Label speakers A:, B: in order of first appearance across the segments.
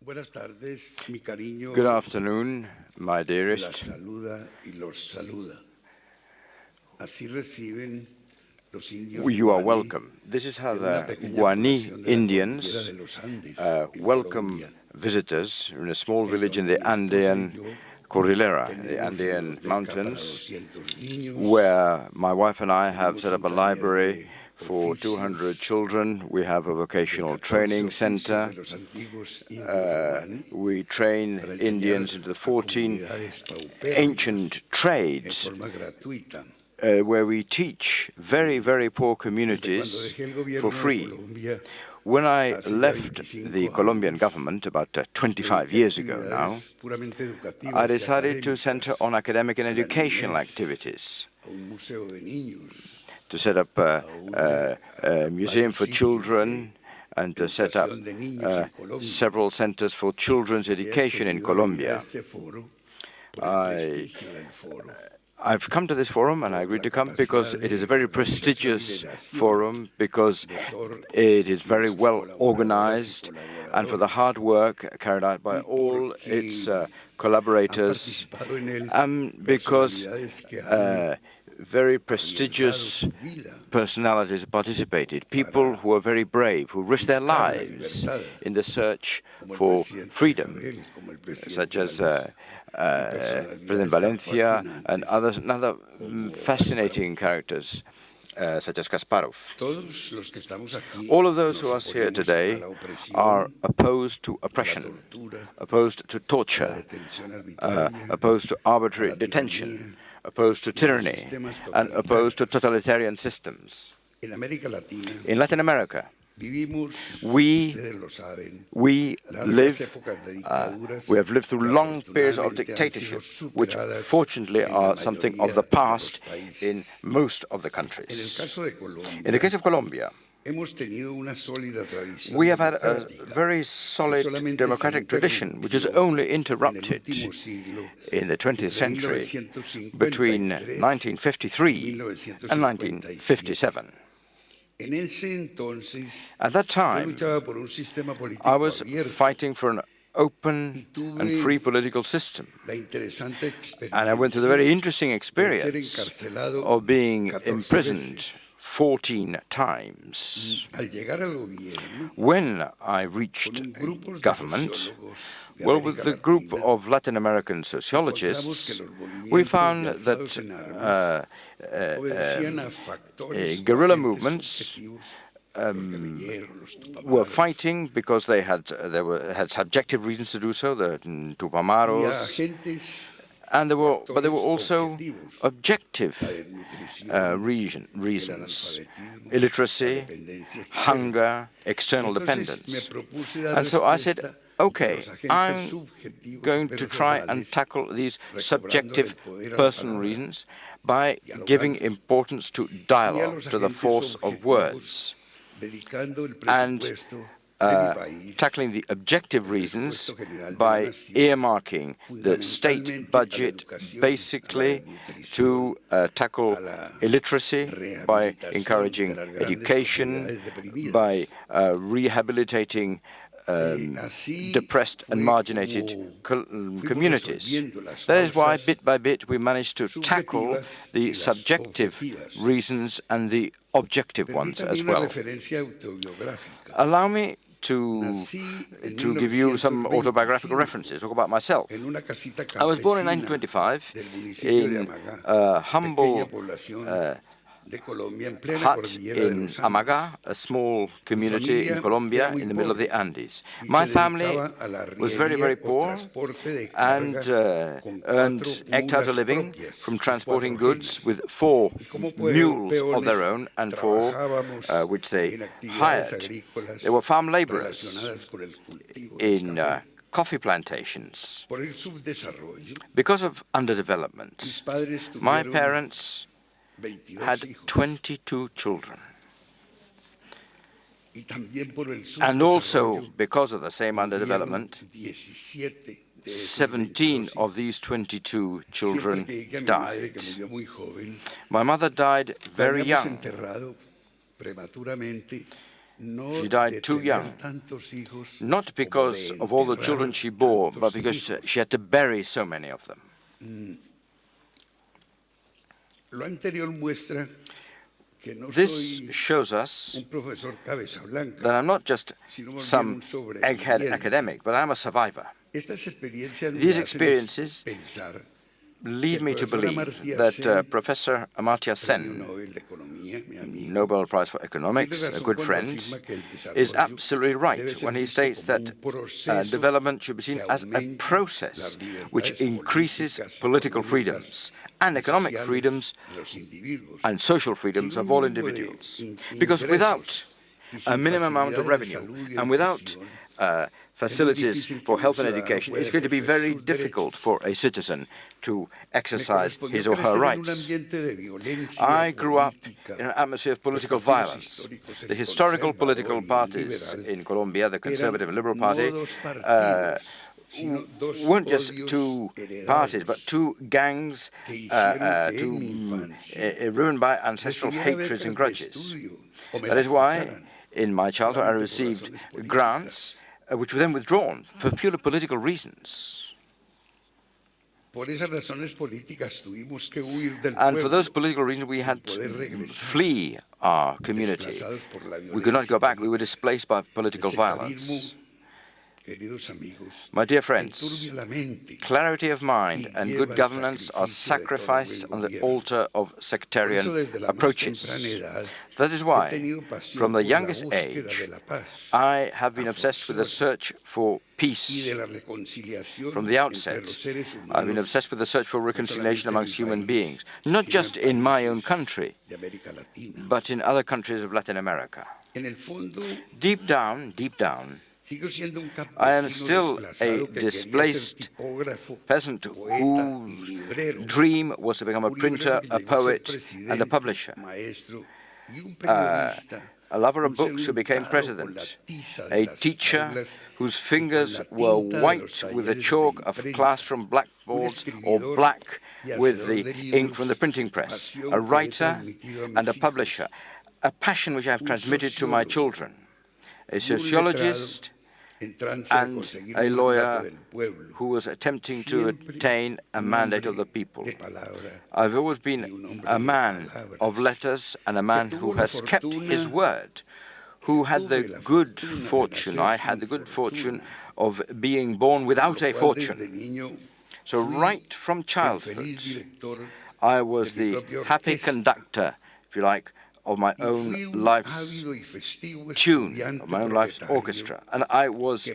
A: Good afternoon, my dearest. You are welcome. This is how the Guani Indians welcome visitors in a small village in the Andean Cordillera, the Andean Mountains, where my wife and I have set up a library for 200 children. We have a vocational training center. We train Indians into the 14 ancient trades where we teach very, very poor communities for free. When I left the Colombian government about 25 years ago now, I decided to center on academic and educational activities, to set up a museum for children and to set up several centers for children's education in Colombia. I've come to this forum, and I agreed to come because it is a very prestigious forum, because it is very well organized, and for the hard work carried out by all its collaborators, because very prestigious personalities participated, people who are very brave, who risk their lives in the search for freedom, such as President Valencia and other fascinating characters, such as Kasparov. All of those who are here today are opposed to oppression, opposed to torture, opposed to arbitrary detention, opposed to tyranny, and opposed to totalitarian systems. In Latin America, we have lived through long periods of dictatorship, which fortunately are something of the past in most of the countries. In the case of Colombia, we have had a very solid democratic tradition, which is only interrupted in the 20th century between 1953 and 1957. At that time, I was fighting for an open and free political system. And I went through the very interesting experience of being imprisoned 14 times. When I reached government, well, with the group of Latin American sociologists, we found that guerrilla movements were fighting because they had subjective reasons to do so, the Tupamaros, and there were also objective reasons: illiteracy, hunger, external dependence. And so I said, okay, I'm going to try and tackle these subjective personal reasons by giving importance to dialogue, to the force of words, and tackling the objective reasons by earmarking the state budget basically to tackle illiteracy, by encouraging education, by rehabilitating depressed and marginated communities. That is why, bit by bit, we managed to tackle the subjective reasons and the objective ones as well. Allow me to give you some autobiographical references, talk about myself. I was born in 1925 in a humble hut in Amaga, a small community in Colombia in the middle of the Andes. My family was very, very poor and eked out a living from transporting goods with 4 mules of their own and 4 which they hired. They were farm laborers in coffee plantations. Because of underdevelopment, my parents had 22 children. And also, because of the same underdevelopment, 17 of these 22 children died. My mother died very young. She died too young, not because of all the children she bore, but because she had to bury so many of them. This shows us that I'm not just some egghead academic, but I'm a survivor. These experiences lead me to believe that Professor Amartya Sen, Nobel Prize for Economics, a good friend, is absolutely right when he states that development should be seen as a process which increases political freedoms and economic freedoms and social freedoms of all individuals. Because without a minimum amount of revenue and without facilities for health and education, it's going to be very difficult for a citizen to exercise his or her rights. I grew up in an atmosphere of political violence. The historical political parties in Colombia, the Conservative and Liberal Party, weren't just two parties, but two gangs ruined by ancestral hatreds and grudges. That is why, in my childhood, I received grants which were then withdrawn for purely political reasons. And for those political reasons, we had to flee our community. We could not go back. We were displaced by political violence. My dear friends, clarity of mind and good governance are sacrificed on the altar of sectarian approaches. That is why, from the youngest age, I have been obsessed with the search for peace. From the outset, I've been obsessed with the search for reconciliation amongst human beings, not just in my own country, but in other countries of Latin America. Deep down, I am still a displaced peasant whose dream was to become a printer, a poet, and a publisher. A lover of books who became president, a teacher whose fingers were white with the chalk of classroom blackboards or black with the ink from the printing press, a writer and a publisher, a passion which I have transmitted to my children, a sociologist and a lawyer who was attempting to attain a mandate of the people. I've always been a man of letters and a man who has kept his word, who had the good fortune, I had the good fortune of being born without a fortune. So right from childhood, I was the happy conductor, if you like, of my own life's tune, of my own life's orchestra. And I was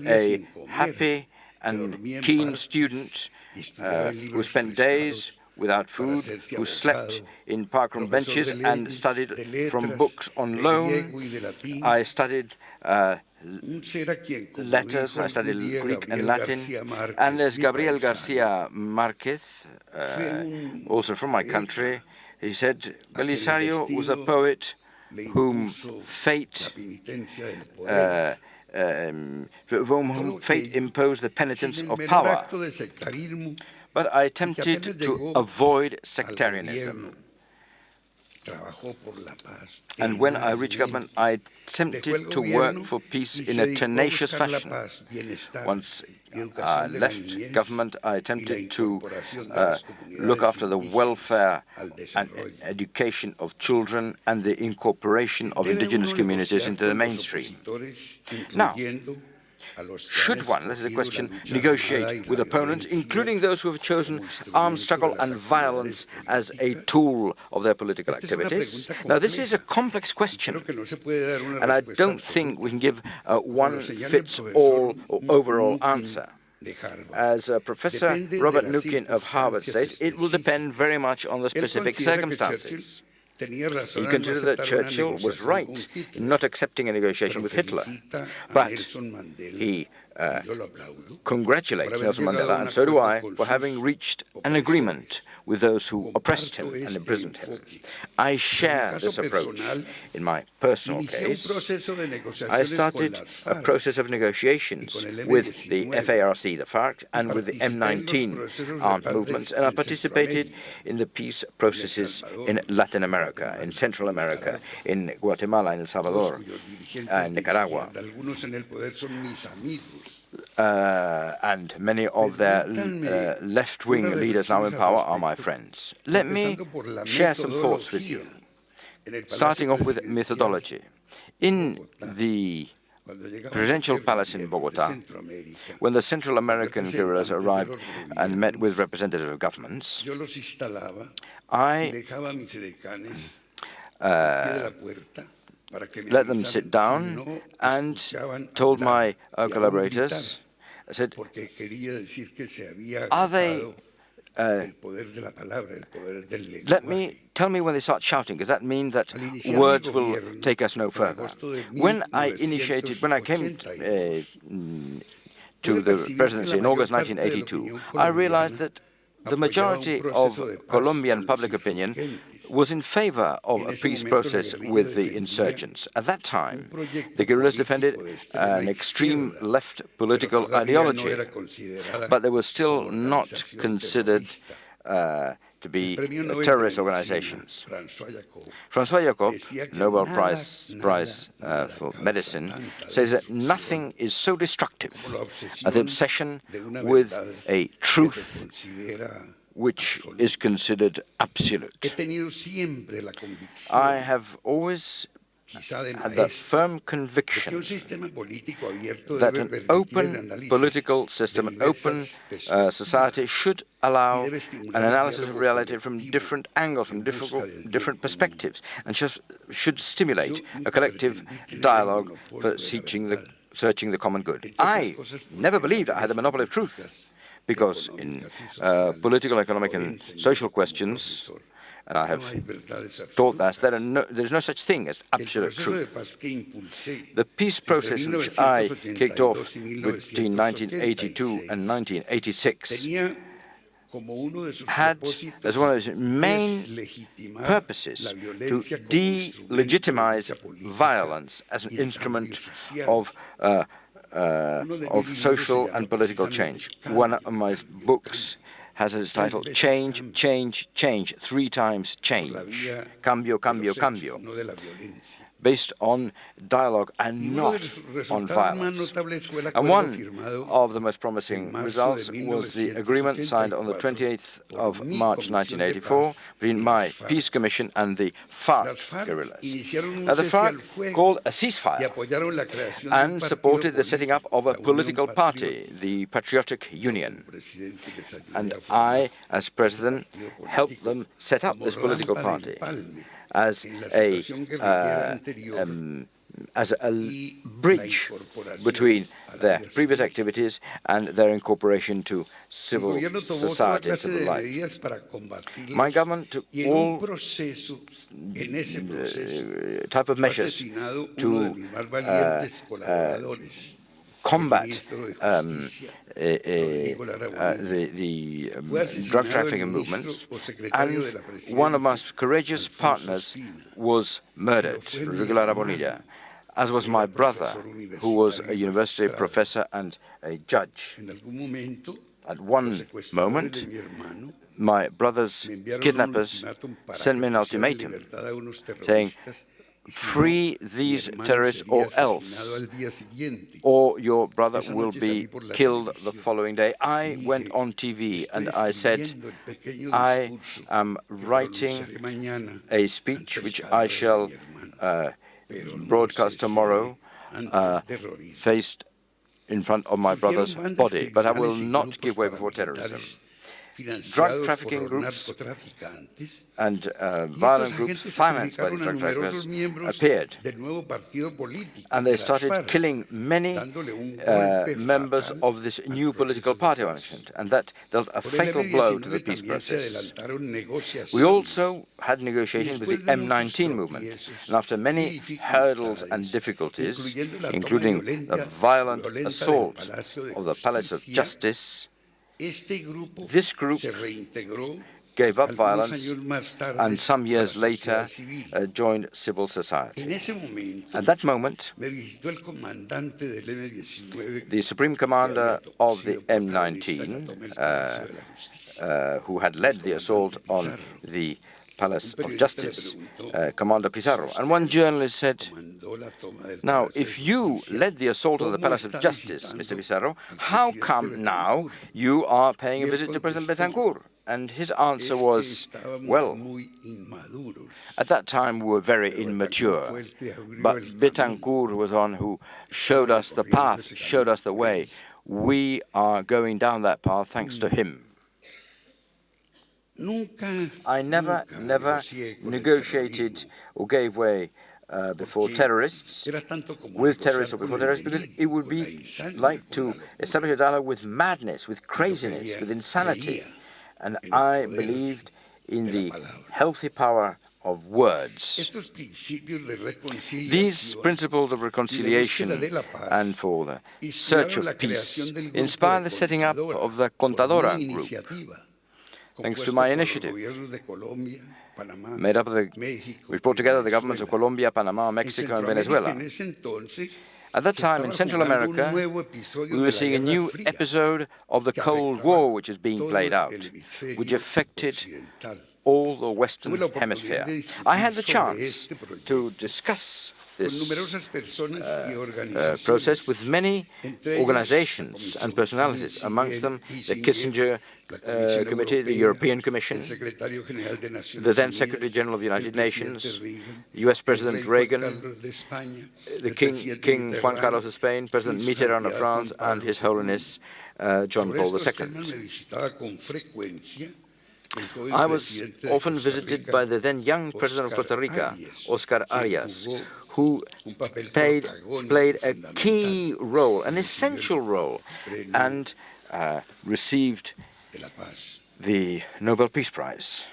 A: a happy and keen student who spent days without food, who slept in parkroom benches and studied from books on loan. I studied letters, I studied Greek and Latin. And as Gabriel Garcia Marquez, also from my country, he said, Belisario was a poet whom fate imposed the penitence of power. But I attempted to avoid sectarianism. And when I reached government, I attempted to work for peace in a tenacious fashion. Once I left government, I attempted to look after the welfare and education of children and the incorporation of indigenous communities into the mainstream. Now, should one, this is a question, negotiate with opponents, including those who have chosen armed struggle and violence as a tool of their political activities? Now, this is a complex question, and I don't think we can give a one-fits-all or overall answer. As Professor Robert Nukin of Harvard states, it will depend very much on the specific circumstances. He considered that Churchill was right in not accepting a negotiation with Hitler, but he congratulate Nelson Mandela, and so do I, for having reached an agreement with those who oppressed him and imprisoned him. I share this approach. In my personal case, I started a process of negotiations with the FARC, the FARC, and with the M-19 armed movements, and I participated in the peace processes in Latin America, in Central America, in Guatemala, in El Salvador, and Nicaragua. And many of their left-wing leaders now in power are my friends. Let me share some thoughts with you, starting off with methodology. In the presidential palace in Bogota, when the Central American guerrillas arrived and met with representative governments, I let them sit down and told my collaborators, I said, are they, tell me when they start shouting, because that means that words will take us no further. When I came to the presidency in August 1982, I realized that the majority of Colombian public opinion was in favor of a peace process with the insurgents. At that time, the guerrillas defended an extreme left political ideology, but they were still not considered to be terrorist organizations. François Jacob, Nobel Prize for Medicine, says that nothing is so destructive as the obsession with a truth which is considered absolute. I have always had the firm conviction that an open political system, an open society should allow an analysis of reality from different angles, from different perspectives, and should stimulate a collective dialogue for searching the common good. I never believed I had the monopoly of truth, because in political, economic, and social questions, and I have taught that there is no such thing as absolute truth. The peace process which I kicked off between 1982 and 1986 had as one of its main purposes to delegitimize violence as an instrument of social and political change. One of my books has its title, Change, Change, Change, 3 times change. Cambio, cambio, cambio. Based on dialogue and not on violence. And one of the most promising results was the agreement signed on the 28th of March 1984 between my peace commission and the FARC guerrillas. Now, the FARC called a ceasefire and supported the setting up of a political party, the Patriotic Union. And I, as president, helped them set up this political party as a bridge between their previous activities and their incorporation to civil society and civil life. My government took all type of measures to combat the drug trafficking movements, and one of my courageous partners was murdered, Regular Bonilla, as was my brother, who was a university professor and a judge. At one moment, my brother's kidnappers sent me an ultimatum saying, free these terrorists or else, or your brother will be killed the following day. I went on TV and I said, I am writing a speech which I shall broadcast tomorrow, faced in front of my brother's body, but I will not give way before terrorism. drug trafficking groups and violent groups financed by the drug traffickers appeared. And they started killing many members of this new political party I mentioned, and that dealt a fatal blow to the peace process. We also had negotiations with the M-19 movement, and after many hurdles and difficulties, including the violent assault of the Palace of Justice, this group gave up violence and some years later joined civil society. At that moment, the Supreme Commander of the M-19, who had led the assault on the Palace of Justice, Commander Pizarro, and one journalist said, "Now, if you led the assault on the Palace of Justice, Mr. Pizarro, how come now you are paying a visit to President Betancur?" And his answer was, "Well, at that time we were very immature, but Betancur was one who showed us the path, showed us the way. We are going down that path thanks to him." I never negotiated or gave way before terrorists, with terrorists or before terrorists, because it would be like to establish a dialogue with madness, with craziness, with insanity. And I believed in the healthy power of words. These principles of reconciliation and for the search of peace inspired the setting up of the Contadora group. Thanks to my initiative, we brought together the governments of Colombia, Panama, Mexico, and Venezuela. At that time, in Central America, we were seeing a new episode of the Cold War which is being played out, which affected all the Western Hemisphere. I had the chance to discuss this process with many organizations and personalities, amongst them the Kissinger Committee, the European Commission, the then Secretary General of the United Nations, US President Reagan, the King Juan Carlos of Spain, President Mitterrand of France, and His Holiness John Paul II. I was often visited by the then young President of Costa Rica, Oscar Arias, who played a key role, an essential role, and received the Nobel Peace Prize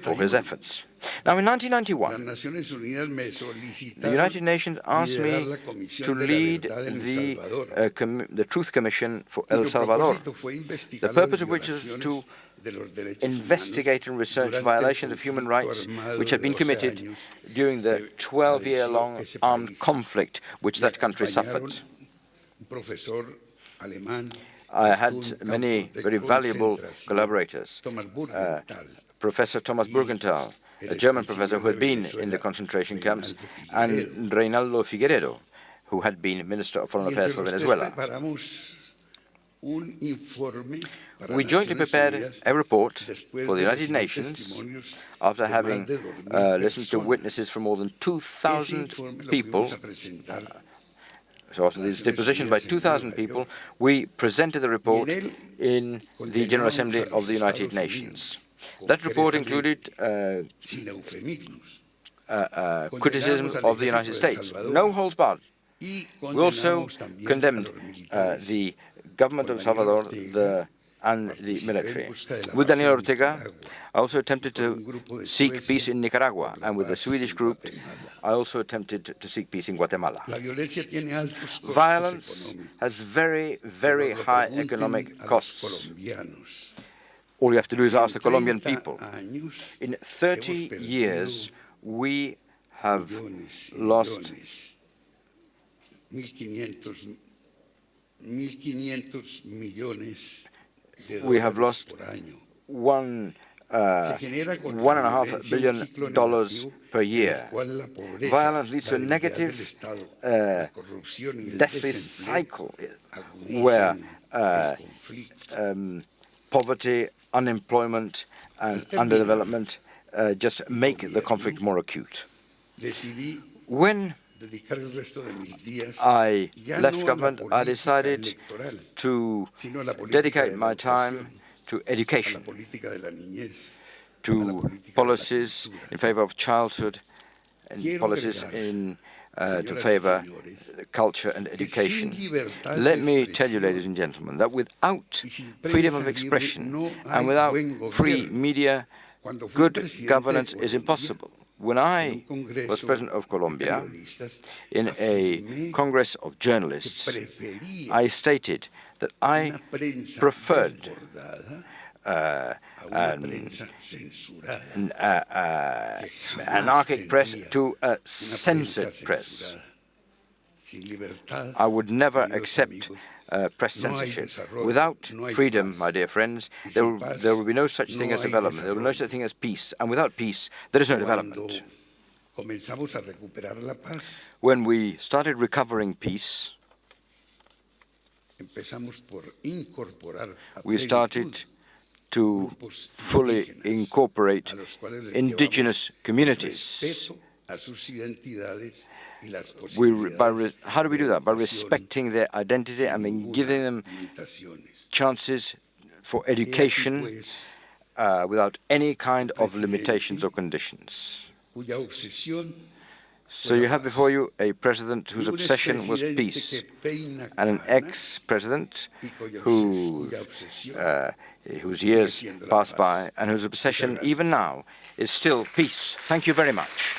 A: for his efforts. Now, in 1991, the United Nations asked me to lead the Truth Commission for El Salvador, the purpose of which is to investigate and research violations of human rights which had been committed during the 12-year-long armed conflict which that country suffered. I had many very valuable collaborators. Professor Thomas Burgenthal, a German professor who had been in the concentration camps, and Reinaldo Figueredo, who had been Minister of Foreign Affairs for Venezuela. We jointly prepared a report for the United Nations after having listened to witnesses from more than 2,000 people. So after these depositions by 2,000 people, we presented the report in the General Assembly of the United Nations. That report included criticism of the United States, no holds barred. We also condemned the government of El Salvador and the military. With Daniel Ortega, I also attempted to seek peace in Nicaragua, and with the Swedish group, I also attempted to seek peace in Guatemala. Violence has very, very high economic costs. All you have to do is ask the Colombian people. In 30 years, we have lost $1.5 billion per year. Violence leads to a negative, deathly cycle where poverty, unemployment, and underdevelopment just make the conflict more acute. When I left government, I decided to dedicate my time to education, to policies in favor of childhood, and policies to favor culture and education. Let me tell you, ladies and gentlemen, that without freedom of expression and without free media, good governance is impossible. When I was president of Colombia, in a Congress of journalists, I stated that I preferred an anarchic press to a censored press. I would never accept press censorship. Without freedom, my dear friends, there will be no such thing as development. There will be no such thing as peace. And without peace, there is no development. When we started recovering peace, we started to fully incorporate indigenous communities. How do we do that? By respecting their identity and giving them chances for education without any kind of limitations or conditions. So you have before you a president whose obsession was peace, and an ex-president whose years passed by and whose obsession even now is still peace. Thank you very much.